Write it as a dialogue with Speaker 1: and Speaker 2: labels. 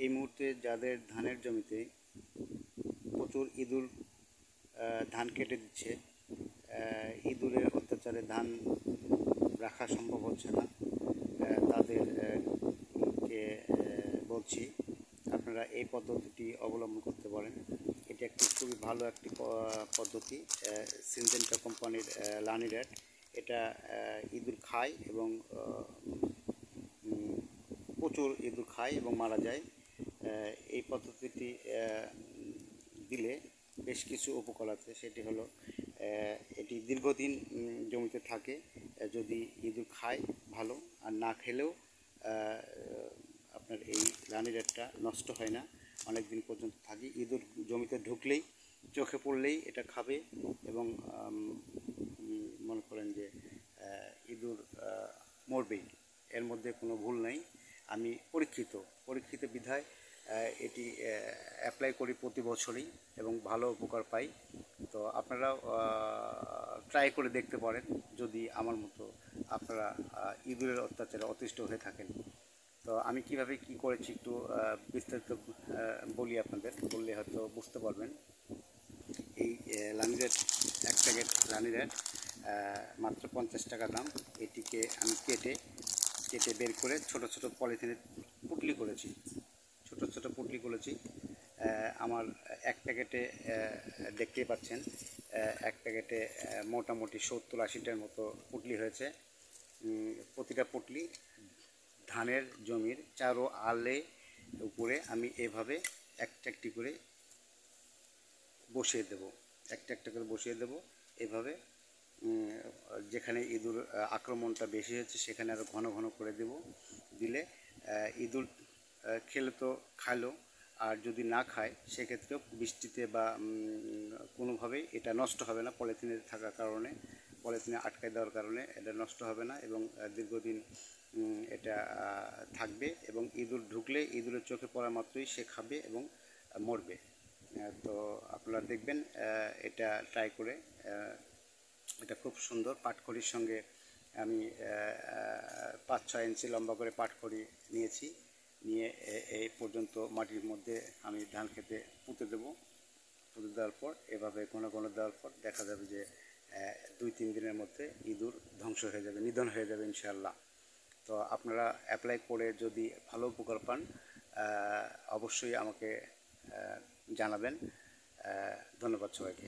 Speaker 1: এই মুহূর্তে যাদের ধানের জমিতে প্রচুর ইঁদুর ধান কেটে দিচ্ছে, ইঁদুরের অত্যাচারে ধান রাখা সম্ভব হচ্ছে না, তাদেরকে বলছি আপনারা এই পদ্ধতিটি অবলম্বন করতে পারেন। এটি একটি খুবই ভালো একটি পদ্ধতি, সিনজেন্টা কোম্পানির লানিরেট। এটা ইঁদুর খায় এবং প্রচুর ইঁদুর খায় এবং মারা যায়। এই পদ্ধতিটি দিলে বেশ কিছু উপকার আছে। সেটি হলো এটি দীর্ঘদিন জমিতে থাকে। যদি ইঁদুর খায় ভালো, আর না খেলেও আপনার এই লানিরেটটা নষ্ট হয় না, অনেক দিন পর্যন্ত থাকে। ইঁদুর জমিতে ঢুকলেই, চোখে পড়লেই এটা খাবে এবং মনে করেন যে ইঁদুর মরবেই, এর মধ্যে কোনো ভুল নেই। আমি পরীক্ষিত বিধায় এটি অ্যাপ্লাই করি প্রতি বছরই এবং ভালো উপকার পাই। তো আপনারাও ট্রাই করে দেখতে পারেন যদি আমার মতো আপনারা ইঁদুরের অত্যাচারে অতিষ্ঠ হয়ে থাকেন। তো আমি কিভাবে কি করেছি একটু বিস্তারিত বলি আপনাদের, বললে হয়তো বুঝতে পারবেন। এই লানিরেট, এক প্যাকেট লানিরেট মাত্র 50 টাকা দাম। এটিকে আমি কেটে বের করে ছোট ছোট পলিথিনে পুটলি করেছি, আমার এক প্যাকেটে দেখতেই পাচ্ছেন, এক প্যাকেটে মোটামুটি 70-80টার মতো পুটলি হয়েছে। প্রতিটা পুটলি ধানের জমির চারো আলে উপরে আমি এভাবে একটা একটি করে বসিয়ে দেব। এভাবে যেখানে ইঁদুর আক্রমণটা বেশি হচ্ছে সেখানে আরও ঘন ঘন করে দিলে ইঁদুর খেলে তো খালো, আর যদি না খায় সেক্ষেত্রেও বৃষ্টিতে বা কোনোভাবেই এটা নষ্ট হবে না। পলিথিনে থাকার কারণে, পলিথিনে আটকায় দেওয়ার কারণে এটা নষ্ট হবে না এবং দীর্ঘদিন এটা থাকবে। এবং ইঁদুর ঢুকলে, ইঁদুরের চোখে পড়া মাত্রই সে খাবে এবং মরবে। তো আপনারা দেখবেন এটা ট্রাই করে। এটা খুব সুন্দর। পাটখড়ির সঙ্গে আমি 5-6 ইঞ্চি লম্বা করে পাটখড়ি নিয়েছি, নিয়ে এই পর্যন্ত মাটির মধ্যে আমি ধান খেতে পুঁতে দেওয়ার পর এভাবে ঘন ঘন দেওয়ার পর দেখা যাবে যে 2-3 দিনের মধ্যে ইঁদুর ধ্বংস হয়ে যাবে, নিধন হয়ে যাবে ইনশাআল্লাহ। তো আপনারা অ্যাপ্লাই করে যদি ভালো উপকার পান অবশ্যই আমাকে জানাবেন। ধন্যবাদ সবাইকে।